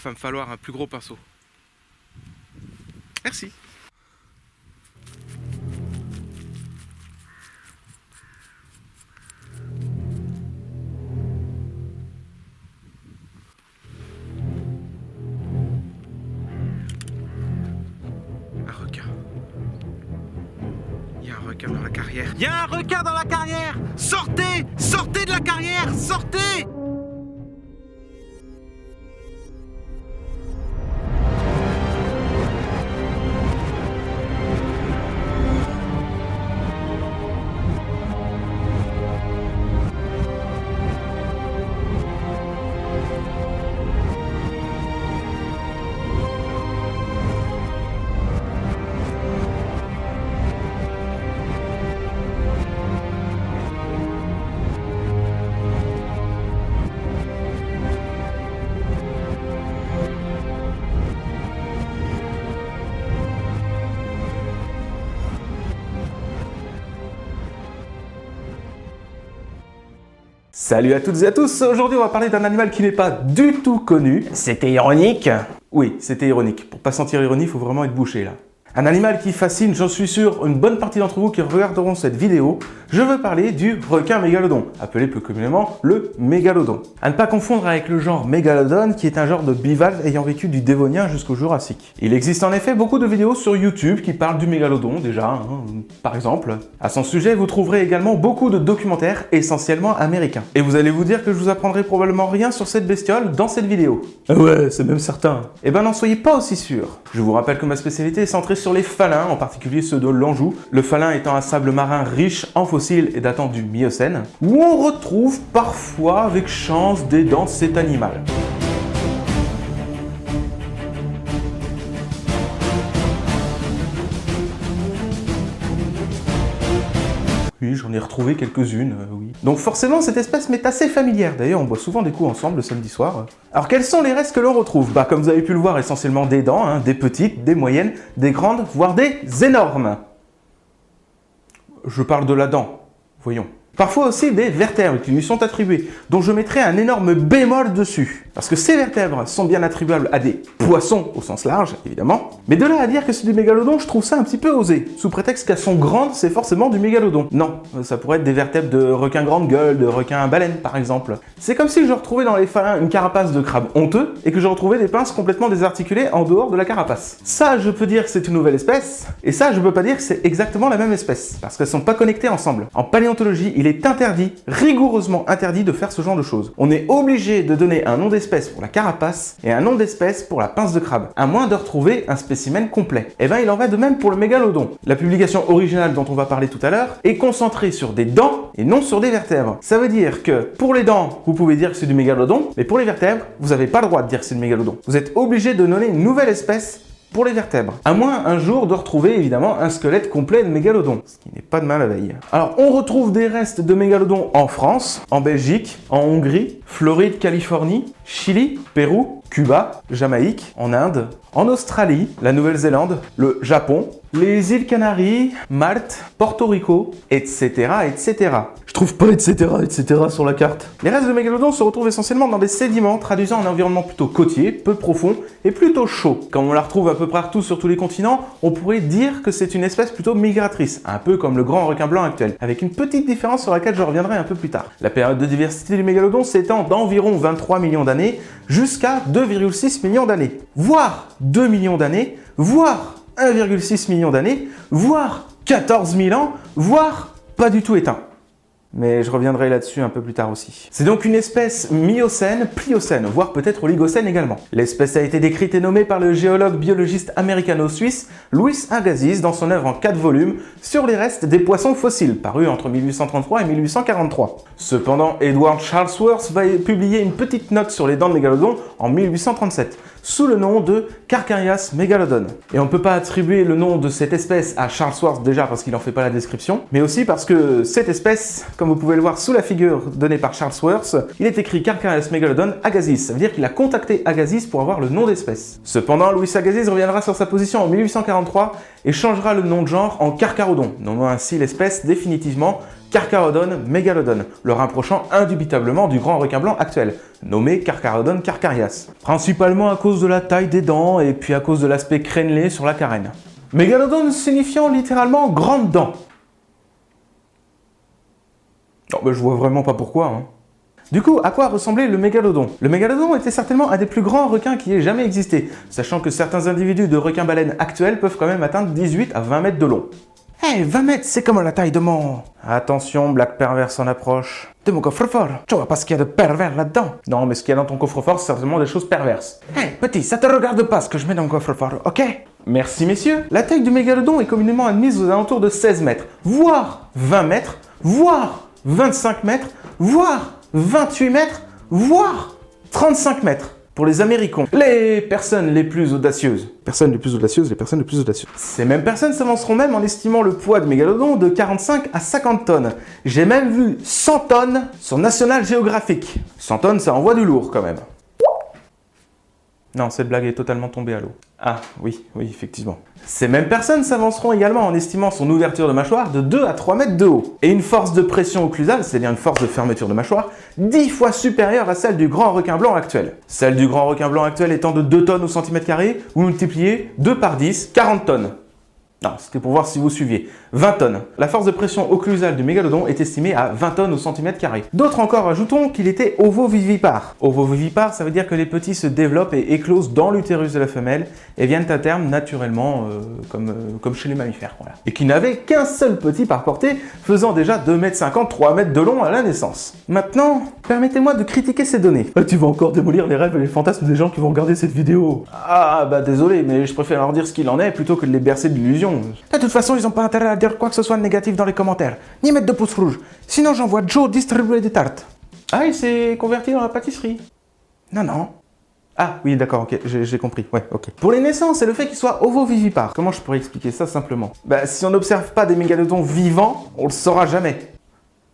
il va me falloir un plus gros pinceau. Merci. Un requin. Il y a un requin dans la carrière. Il y a un requin dans la carrière! Sortez! Sortez de la carrière! Sortez! Salut à toutes et à tous, aujourd'hui on va parler d'un animal qui n'est pas du tout connu. C'était ironique? Oui, c'était ironique. Pour pas sentir ironie, il faut vraiment être bouché là. Un animal qui fascine, j'en suis sûr, une bonne partie d'entre vous qui regarderont cette vidéo. Je veux parler du requin mégalodon, appelé plus communément le mégalodon. À ne pas confondre avec le genre mégalodon, qui est un genre de bivalve ayant vécu du Dévonien jusqu'au Jurassique. Il existe en effet beaucoup de vidéos sur YouTube qui parlent du mégalodon déjà, par exemple. À son sujet, vous trouverez également beaucoup de documentaires essentiellement américains. Et vous allez vous dire que je vous apprendrai probablement rien sur cette bestiole dans cette vidéo. Ah ouais, c'est même certain. Eh ben n'en soyez pas aussi sûr. Je vous rappelle que ma spécialité est centrée sur les phalins, en particulier ceux de l'Anjou. Le phalin étant un sable marin riche en fossiles et datant du Miocène, où on retrouve parfois avec chance des dents de cet animal. Oui, j'en ai retrouvé quelques-unes, oui. Donc forcément, cette espèce m'est assez familière. D'ailleurs, on boit souvent des coups ensemble le samedi soir. Alors, quels sont les restes que l'on retrouve? Bah, comme vous avez pu le voir, essentiellement des dents, des petites, des moyennes, des grandes, voire des énormes. Je parle de la dent, voyons. Parfois aussi des vertèbres qui lui sont attribuées, dont je mettrai un énorme bémol dessus. Parce que ces vertèbres sont bien attribuables à des poissons au sens large, évidemment. Mais de là à dire que c'est du mégalodon, je trouve ça un petit peu osé. Sous prétexte qu'elles sont grandes, c'est forcément du mégalodon. Non, ça pourrait être des vertèbres de requin grande gueule, de requin baleine par exemple. C'est comme si je retrouvais dans les phalins une carapace de crabe honteux et que je retrouvais des pinces complètement désarticulées en dehors de la carapace. Ça, je peux dire que c'est une nouvelle espèce, et ça, je peux pas dire que c'est exactement la même espèce, parce qu'elles sont pas connectées ensemble. En paléontologie, il est interdit, rigoureusement interdit de faire ce genre de choses. On est obligé de donner un nom d'espèce pour la carapace et un nom d'espèce pour la pince de crabe, à moins de retrouver un spécimen complet. Et ben il en va de même pour le mégalodon. La publication originale dont on va parler tout à l'heure est concentrée sur des dents et non sur des vertèbres. Ça veut dire que pour les dents, vous pouvez dire que c'est du mégalodon, mais pour les vertèbres, vous n'avez pas le droit de dire que c'est du mégalodon. Vous êtes obligé de donner une nouvelle espèce pour les vertèbres. À moins un jour de retrouver évidemment un squelette complet de mégalodon, ce qui n'est pas de mal la veille. Alors on retrouve des restes de mégalodon en France, en Belgique, en Hongrie, Floride, Californie, Chili, Pérou, Cuba, Jamaïque, en Inde, en Australie, la Nouvelle-Zélande, le Japon, les îles Canaries, Malte, Porto Rico, etc., etc. Je trouve pas etc., etc. sur la carte. Les restes de mégalodon se retrouvent essentiellement dans des sédiments traduisant un environnement plutôt côtier, peu profond et plutôt chaud. Comme on la retrouve à peu près partout sur tous les continents, on pourrait dire que c'est une espèce plutôt migratrice, un peu comme le grand requin blanc actuel, avec une petite différence sur laquelle je reviendrai un peu plus tard. La période de diversité du mégalodon s'étend d'environ 23 millions d'années jusqu'à 2,6 millions d'années, voire 2 millions d'années, voire 1,6 million d'années, voire 14 000 ans, voire pas du tout éteint. Mais je reviendrai là-dessus un peu plus tard aussi. C'est donc une espèce miocène, pliocène, voire peut-être oligocène également. L'espèce a été décrite et nommée par le géologue biologiste américano-suisse Louis Agassiz dans son œuvre en 4 volumes sur les restes des poissons fossiles, paru entre 1833 et 1843. Cependant, Edward Charlesworth va publier une petite note sur les dents de mégalodon en 1837, sous le nom de Carcharias megalodon. Et on ne peut pas attribuer le nom de cette espèce à Charlesworth déjà parce qu'il n'en fait pas la description, mais aussi parce que cette espèce, comme vous pouvez le voir sous la figure donnée par Charlesworth, il est écrit Carcharias megalodon Agassiz. Ça veut dire qu'il a contacté Agassiz pour avoir le nom d'espèce. Cependant, Louis Agassiz reviendra sur sa position en 1843 et changera le nom de genre en Carcharodon, nommant ainsi l'espèce définitivement Carcharodon megalodon, le rapprochant indubitablement du grand requin blanc actuel. nommé Carcharodon carcharias, principalement à cause de la taille des dents et puis à cause de l'aspect crénelé sur la carène. Mégalodon signifiant littéralement grande dent. Non, mais je vois vraiment pas pourquoi, hein. Du coup, à quoi ressemblait le mégalodon? Le mégalodon était certainement un des plus grands requins qui ait jamais existé, sachant que certains individus de requins-baleines actuels peuvent quand même atteindre 18 à 20 mètres de long. Hey, 20 mètres, c'est comme la taille de mon... Attention, blague perverse en approche. De mon coffre-fort. Tu vois pas ce qu'il y a de pervers là-dedans? Non, mais ce qu'il y a dans ton coffre-fort, c'est certainement des choses perverses. Hey, petit, ça te regarde pas ce que je mets dans mon coffre-fort, ok? Merci, messieurs. La taille du mégalodon est communément admise aux alentours de 16 mètres, voire 20 mètres, voire 25 mètres, voire 28 mètres, voire 35 mètres. Pour les Américains, les personnes les plus audacieuses. Personnes les plus audacieuses, les personnes les plus audacieuses. Ces mêmes personnes s'avanceront même en estimant le poids de mégalodon de 45 à 50 tonnes. J'ai même vu 100 tonnes sur National Geographic. 100 tonnes, ça envoie du lourd quand même. Non, cette blague est totalement tombée à l'eau. Ah, oui, effectivement. Ces mêmes personnes s'avanceront également en estimant son ouverture de mâchoire de 2 à 3 mètres de haut, et une force de pression occlusale, c'est-à-dire une force de fermeture de mâchoire, 10 fois supérieure à celle du grand requin blanc actuel. Celle du grand requin blanc actuel étant de 2 tonnes au centimètre carré, vous multipliez 2 par 10, 40 tonnes. Non, c'était pour voir si vous suiviez. 20 tonnes. La force de pression occlusale du mégalodon est estimée à 20 tonnes au centimètre carré. D'autres encore ajoutons qu'il était ovovivipare. Ovovivipare, ça veut dire que les petits se développent et éclosent dans l'utérus de la femelle et viennent à terme naturellement comme chez les mammifères. Voilà. Et qui n'avait qu'un seul petit par portée, faisant déjà 2,50 m, 3 mètres de long à la naissance. Maintenant, permettez-moi de critiquer ces données. Tu vas encore démolir les rêves et les fantasmes des gens qui vont regarder cette vidéo. Ah bah désolé, mais je préfère leur dire ce qu'il en est plutôt que de les bercer d'illusions. De toute façon, ils n'ont pas intérêt à dire quoi que ce soit de négatif dans les commentaires, ni mettre de pouces rouges. Sinon, j'envoie Joe distribuer des tartes. Ah, il s'est converti dans la pâtisserie. Non. Ah, oui, d'accord, ok, j'ai compris. Ouais, ok. Pour les naissances et le fait qu'ils soient ovovivipares, comment je pourrais expliquer ça simplement? Bah, si on n'observe pas des mégalodons vivants, on le saura jamais.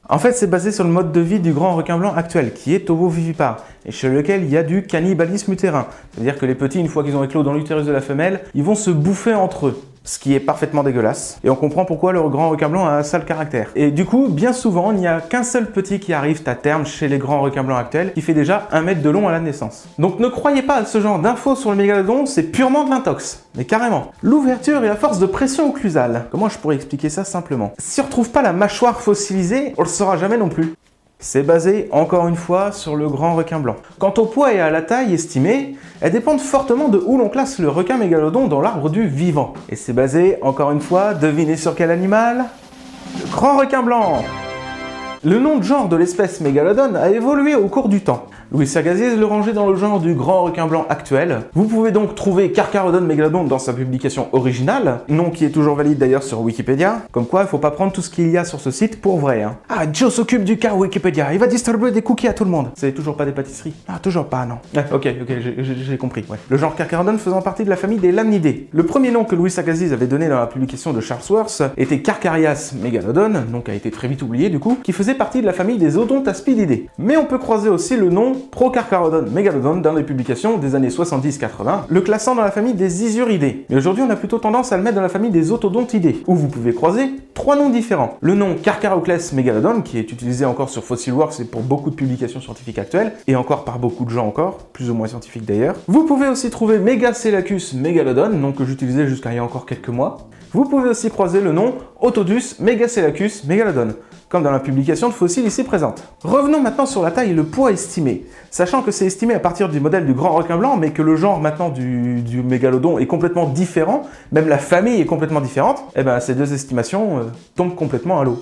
En fait, c'est basé sur le mode de vie du grand requin blanc actuel, qui est ovovivipare, et chez lequel il y a du cannibalisme utérin. C'est-à-dire que les petits, une fois qu'ils ont éclos dans l'utérus de la femelle, ils vont se bouffer entre eux. Ce qui est parfaitement dégueulasse. Et on comprend pourquoi le grand requin blanc a un sale caractère. Et du coup, bien souvent, il n'y a qu'un seul petit qui arrive à terme chez les grands requins blancs actuels, qui fait déjà 1 mètre de long à la naissance. Donc ne croyez pas à ce genre d'infos sur le mégalodon, c'est purement de l'intox. Mais carrément. L'ouverture et la force de pression occlusale. Comment je pourrais expliquer ça simplement? Si on ne retrouve pas la mâchoire fossilisée, on le saura jamais non plus. C'est basé, encore une fois, sur le grand requin blanc. Quant au poids et à la taille estimée, elles dépendent fortement de où l'on classe le requin mégalodon dans l'arbre du vivant. Et c'est basé, encore une fois, devinez sur quel animal? Le grand requin blanc. Le nom de genre de l'espèce mégalodon a évolué au cours du temps. Louis Agassiz le rangeait dans le genre du grand requin blanc actuel. Vous pouvez donc trouver Carcharodon mégalodon dans sa publication originale, nom qui est toujours valide d'ailleurs sur Wikipédia. Comme quoi, il faut pas prendre tout ce qu'il y a sur ce site pour vrai. Hein. Ah, Joe s'occupe du cas Wikipédia, il va distribuer des cookies à tout le monde. C'est toujours pas des pâtisseries? Ah, toujours pas, non. Ok, j'ai compris. Ouais. Le genre Carcharodon faisant partie de la famille des lamnidés. Le premier nom que Louis Agassiz avait donné dans la publication de Charlesworth était Carcharias megalodon, donc a été très vite oublié du coup, qui faisait partie de la famille des Odontaspididés. Mais on peut croiser aussi le nom Procarcharodon megalodon dans les publications des années 70-80, le classant dans la famille des Isuridés. Mais aujourd'hui, on a plutôt tendance à le mettre dans la famille des Otodontidés, où vous pouvez croiser 3 noms différents. Le nom Carcharocles megalodon, qui est utilisé encore sur Fossilworks et pour beaucoup de publications scientifiques actuelles, et encore par beaucoup de gens encore, plus ou moins scientifiques d'ailleurs. Vous pouvez aussi trouver Megaselachus megalodon, nom que j'utilisais jusqu'à il y a encore quelques mois. Vous pouvez aussi croiser le nom Otodus Megaselachus megalodon, comme dans la publication de fossiles ici présente. Revenons maintenant sur la taille et le poids estimé. Sachant que c'est estimé à partir du modèle du grand requin blanc, mais que le genre maintenant du mégalodon est complètement différent, même la famille est complètement différente, et ben ces deux estimations tombent complètement à l'eau.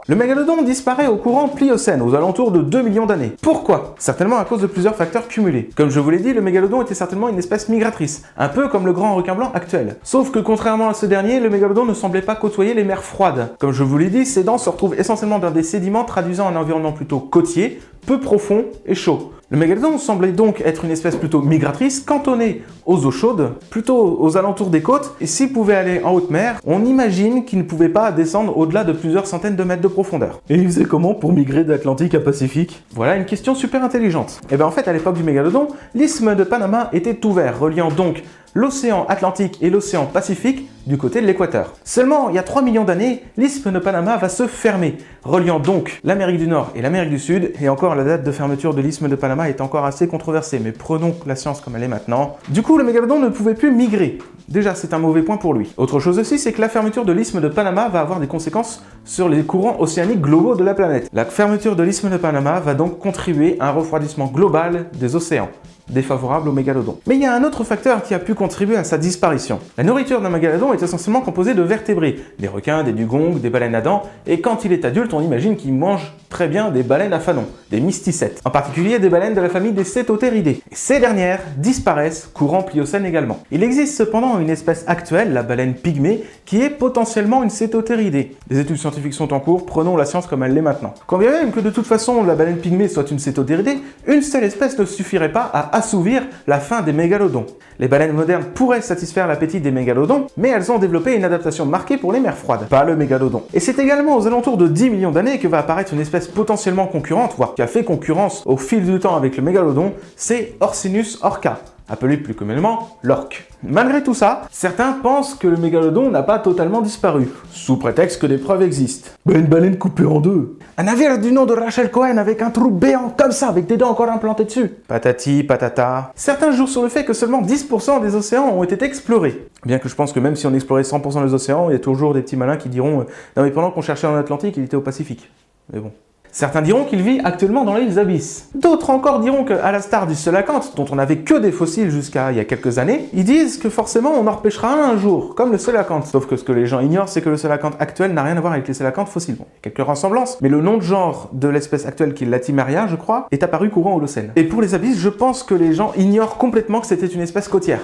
Le mégalodon disparaît au courant Pliocène, aux alentours de 2 millions d'années. Pourquoi? Certainement à cause de plusieurs facteurs cumulés. Comme je vous l'ai dit, le mégalodon était certainement une espèce migratrice, un peu comme le grand requin blanc actuel. Sauf que contrairement à ce dernier, le mégalodon ne semblait pas côtoyer les mers froides. Comme je vous l'ai dit, ses dents se retrouvent essentiellement dans des sédiments traduisant un environnement plutôt côtier, peu profond et chaud. Le mégalodon semblait donc être une espèce plutôt migratrice, cantonnée aux eaux chaudes, plutôt aux alentours des côtes, et s'il pouvait aller en haute mer, on imagine qu'il ne pouvait pas descendre au-delà de plusieurs centaines de mètres de profondeur. Et il faisait comment pour migrer d'Atlantique à Pacifique? Voilà une question super intelligente. Et bien en fait, à l'époque du mégalodon, l'isthme de Panama était ouvert, reliant donc l'océan Atlantique et l'océan Pacifique du côté de l'équateur. Seulement, il y a 3 millions d'années, l'isthme de Panama va se fermer, reliant donc l'Amérique du Nord et l'Amérique du Sud, et encore la date de fermeture de l'isthme de Panama est encore assez controversée, mais prenons la science comme elle est maintenant. Du coup, le mégalodon ne pouvait plus migrer. Déjà, c'est un mauvais point pour lui. Autre chose aussi, c'est que la fermeture de l'isthme de Panama va avoir des conséquences sur les courants océaniques globaux de la planète. La fermeture de l'isthme de Panama va donc contribuer à un refroidissement global des océans, défavorable au mégalodon. Mais il y a un autre facteur qui a pu contribuer à sa disparition. La nourriture d'un mégalodon est essentiellement composée de vertébrés, des requins, des dugongs, des baleines à dents, et quand il est adulte, on imagine qu'il mange très bien des baleines à fanon, des mysticètes, en particulier des baleines de la famille des cétothéridés. Et ces dernières disparaissent courant Pliocène également. Il existe cependant une espèce actuelle, la baleine pygmée, qui est potentiellement une cétothéridée. Des études scientifiques sont en cours, prenons la science comme elle l'est maintenant. Quand bien même que de toute façon la baleine pygmée soit une cétothéridée, une seule espèce ne suffirait pas à assouvir la faim des mégalodons. Les baleines modernes pourraient satisfaire l'appétit des mégalodons, mais elles ont développé une adaptation marquée pour les mers froides, pas le mégalodon. Et c'est également aux alentours de 10 millions d'années que va apparaître une espèce potentiellement concurrente, voire qui a fait concurrence au fil du temps avec le mégalodon, c'est Orcinus orca, appelé plus communément l'orque. Malgré tout ça, certains pensent que le mégalodon n'a pas totalement disparu, sous prétexte que des preuves existent. Ben une baleine coupée en deux. Un navire du nom de Rachel Cohen avec un trou béant comme ça, avec des dents encore implantées dessus. Patati, patata. Certains jouent sur le fait que seulement 10% des océans ont été explorés. Bien que je pense que même si on explorait 100% des océans, il y a toujours des petits malins qui diront non mais pendant qu'on cherchait en Atlantique, il était au Pacifique. Mais bon. Certains diront qu'il vit actuellement dans les abysses. D'autres encore diront qu'à la star du sélacanthe, dont on n'avait que des fossiles jusqu'à il y a quelques années, ils disent que forcément on en repêchera un jour, comme le sélacanthe. Sauf que ce que les gens ignorent, c'est que le sélacanthe actuel n'a rien à voir avec les sélacanthes fossiles. Bon, quelques ressemblances, mais le nom de genre de l'espèce actuelle qui est Latimeria, je crois, est apparu courant Holocène. Et pour les abysses, je pense que les gens ignorent complètement que c'était une espèce côtière.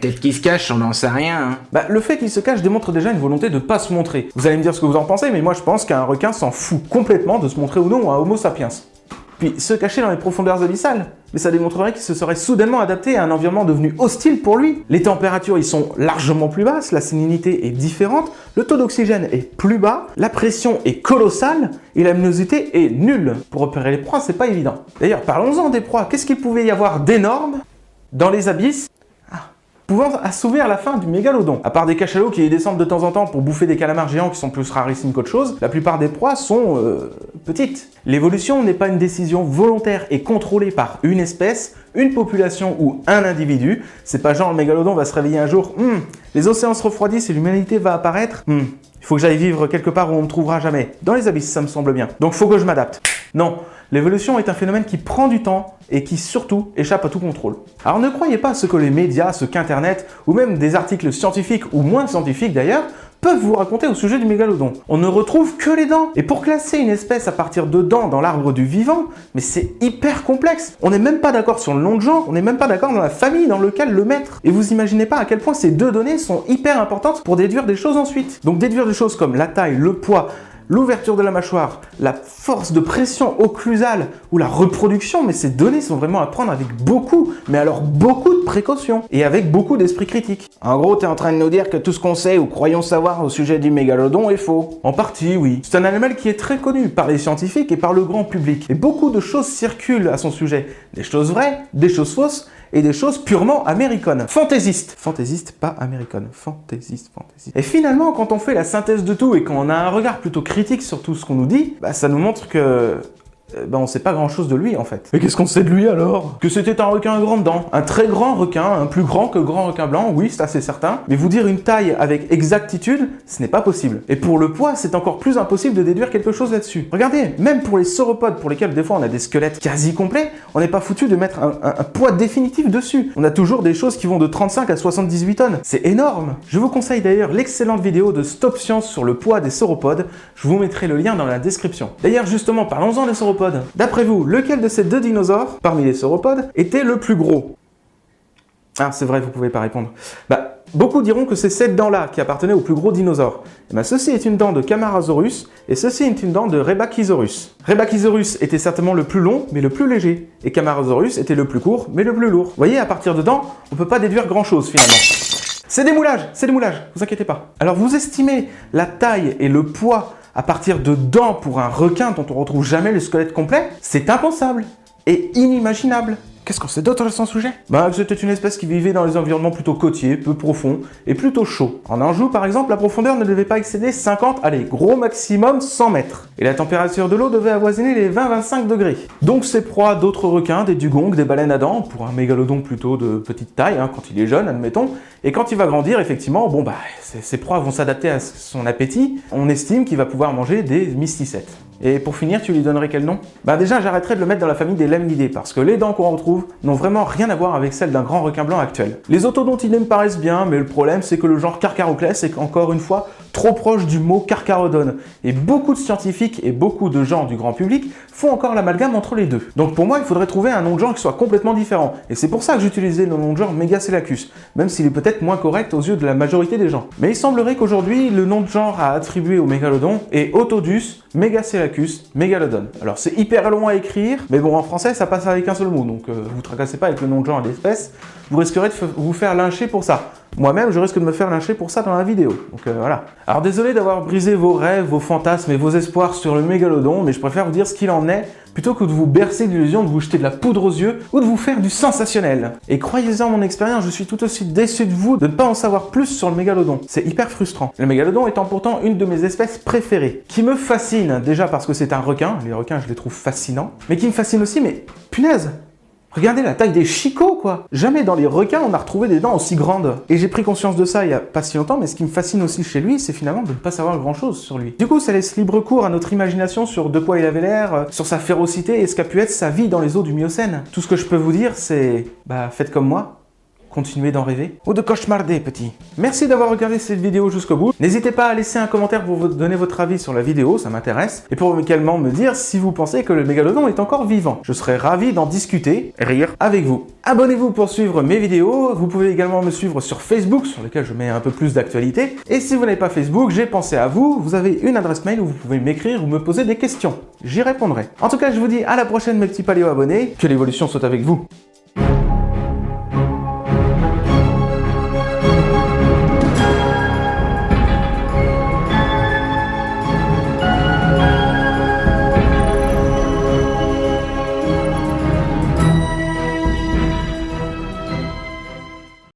Peut-être qu'il se cache, on n'en sait rien. Bah, le fait qu'il se cache démontre déjà une volonté de pas se montrer. Vous allez me dire ce que vous en pensez, mais moi je pense qu'un requin s'en fout complètement de se montrer ou non à Homo sapiens. Puis se cacher dans les profondeurs abyssales, mais ça démontrerait qu'il se serait soudainement adapté à un environnement devenu hostile pour lui. Les températures y sont largement plus basses, la salinité est différente, le taux d'oxygène est plus bas, la pression est colossale et la luminosité est nulle. Pour repérer les proies, c'est pas évident. D'ailleurs, parlons-en des proies. Qu'est-ce qu'il pouvait y avoir d'énorme dans les abysses pouvant assouvir la faim du mégalodon? À part des cachalots qui y descendent de temps en temps pour bouffer des calamars géants qui sont plus rarissimes qu'autre chose, la plupart des proies sont petites. L'évolution n'est pas une décision volontaire et contrôlée par une espèce, une population ou un individu. C'est pas genre le mégalodon va se réveiller un jour, les océans se refroidissent et l'humanité va apparaître, il faut que j'aille vivre quelque part où on me trouvera jamais. Dans les abysses, ça me semble bien. Donc faut que je m'adapte. Non, l'évolution est un phénomène qui prend du temps et qui surtout échappe à tout contrôle. Alors ne croyez pas ce que les médias, ce qu'Internet, ou même des articles scientifiques ou moins scientifiques d'ailleurs, peuvent vous raconter au sujet du mégalodon. On ne retrouve que les dents. Et pour classer une espèce à partir de dents dans l'arbre du vivant, mais c'est hyper complexe. On n'est même pas d'accord sur le nom de genre, on n'est même pas d'accord dans la famille dans laquelle le mettre. Et vous imaginez pas à quel point ces deux données sont hyper importantes pour déduire des choses ensuite. Donc déduire des choses comme la taille, le poids, l'ouverture de la mâchoire, la force de pression occlusale ou la reproduction, mais ces données sont vraiment à prendre avec beaucoup, mais alors beaucoup de précautions et avec beaucoup d'esprit critique. En gros, t'es en train de nous dire que tout ce qu'on sait ou croyons savoir au sujet du mégalodon est faux. En partie, oui. C'est un animal qui est très connu par les scientifiques et par le grand public. Et beaucoup de choses circulent à son sujet. Des choses vraies, des choses fausses, et des choses purement américaines. Fantaisistes. Fantaisistes, pas américaines. Fantaisistes. Et finalement, quand on fait la synthèse de tout et qu'on a un regard plutôt critique sur tout ce qu'on nous dit, ça nous montre que on sait pas grand chose de lui en fait. Et qu'est-ce qu'on sait de lui alors? Que c'était un requin à grandes dents, un très grand requin, un plus grand que grand requin blanc, oui c'est assez certain, mais vous dire une taille avec exactitude, ce n'est pas possible. Et pour le poids, c'est encore plus impossible de déduire quelque chose là-dessus. Regardez, même pour les sauropodes pour lesquels des fois on a des squelettes quasi complets, on n'est pas foutu de mettre un poids définitif dessus. On a toujours des choses qui vont de 35 à 78 tonnes. C'est énorme. Je vous conseille d'ailleurs l'excellente vidéo de Stop Science sur le poids des sauropodes, je vous mettrai le lien dans la description. D'ailleurs justement, parlons-en des sauropodes. D'après vous, lequel de ces deux dinosaures, parmi les sauropodes, était le plus gros? Ah, c'est vrai, vous pouvez pas répondre. Beaucoup diront que c'est cette dent-là qui appartenait au plus gros dinosaure. Ceci est une dent de Camarasaurus, et ceci est une dent de Rebachisaurus. Rebachisaurus était certainement le plus long, mais le plus léger, et Camarasaurus était le plus court, mais le plus lourd. Vous voyez, à partir de dents, on peut pas déduire grand-chose finalement. C'est des moulages, vous inquiétez pas. Alors vous estimez la taille et le poids à partir de dents pour un requin dont on retrouve jamais le squelette complet, c'est impensable et inimaginable. Qu'est-ce qu'on sait d'autre sur son sujet? Bah, que c'était une espèce qui vivait dans les environnements plutôt côtiers, peu profonds et plutôt chauds. En Anjou, par exemple, la profondeur ne devait pas excéder 50, allez, gros maximum 100 mètres. Et la température de l'eau devait avoisiner les 20-25 degrés. Donc ses proies d'autres requins, des dugongs, des baleines à dents, pour un mégalodon plutôt de petite taille, hein, quand il est jeune, admettons. Et quand il va grandir, effectivement, bon bah, ses proies vont s'adapter à son appétit. On estime qu'il va pouvoir manger des mysticètes. Et pour finir, tu lui donnerais quel nom? Bah déjà, j'arrêterai de le mettre dans la famille des lemnidés, parce que les dents qu'on retrouve n'ont vraiment rien à voir avec celles d'un grand requin blanc actuel. Les otodontidés me paraissent bien, mais le problème c'est que le genre Carcharodon est encore une fois trop proche du mot Carcharodon. Et beaucoup de scientifiques et beaucoup de gens du grand public font encore l'amalgame entre les deux. Donc pour moi, il faudrait trouver un nom de genre qui soit complètement différent. Et c'est pour ça que j'utilisais le nom de genre Megaselachus, même s'il est peut-être moins correct aux yeux de la majorité des gens. Mais il semblerait qu'aujourd'hui, le nom de genre à attribuer au mégalodon est Otodus Megaselachus Megalodon. Alors c'est hyper long à écrire, mais bon, en français, ça passe avec un seul mot, donc vous tracassez pas avec le nom de genre d'espèce, vous risquerez de vous faire lyncher pour ça. Moi-même, je risque de me faire lyncher pour ça dans la vidéo, donc voilà. Alors désolé d'avoir brisé vos rêves, vos fantasmes et vos espoirs sur le mégalodon, mais je préfère vous dire ce qu'il en est, plutôt que de vous bercer d'illusions, de vous jeter de la poudre aux yeux, ou de vous faire du sensationnel. Et croyez-en mon expérience, je suis tout aussi déçu de vous de ne pas en savoir plus sur le mégalodon. C'est hyper frustrant. Le mégalodon étant pourtant une de mes espèces préférées, qui me fascine, déjà parce que c'est un requin, les requins je les trouve fascinants, mais qui me fascine aussi, mais punaise! Regardez la taille des chicots, quoi! Jamais dans les requins on a retrouvé des dents aussi grandes. Et j'ai pris conscience de ça il y a pas si longtemps, mais ce qui me fascine aussi chez lui, c'est finalement de ne pas savoir grand-chose sur lui. Du coup, ça laisse libre cours à notre imagination sur de quoi il avait l'air, sur sa férocité et ce qu'a pu être sa vie dans les eaux du Miocène. Tout ce que je peux vous dire, c'est... bah, faites comme moi. Continuez d'en rêver ou de cauchemarder, petit. Merci d'avoir regardé cette vidéo jusqu'au bout. N'hésitez pas à laisser un commentaire pour vous donner votre avis sur la vidéo, ça m'intéresse. Et pour également me dire si vous pensez que le mégalodon est encore vivant. Je serais ravi d'en discuter, rire avec vous. Abonnez-vous pour suivre mes vidéos. Vous pouvez également me suivre sur Facebook, sur lequel je mets un peu plus d'actualité. Et si vous n'avez pas Facebook, j'ai pensé à vous. Vous avez une adresse mail où vous pouvez m'écrire ou me poser des questions. J'y répondrai. En tout cas, je vous dis à la prochaine mes petits paléo abonnés. Que l'évolution soit avec vous.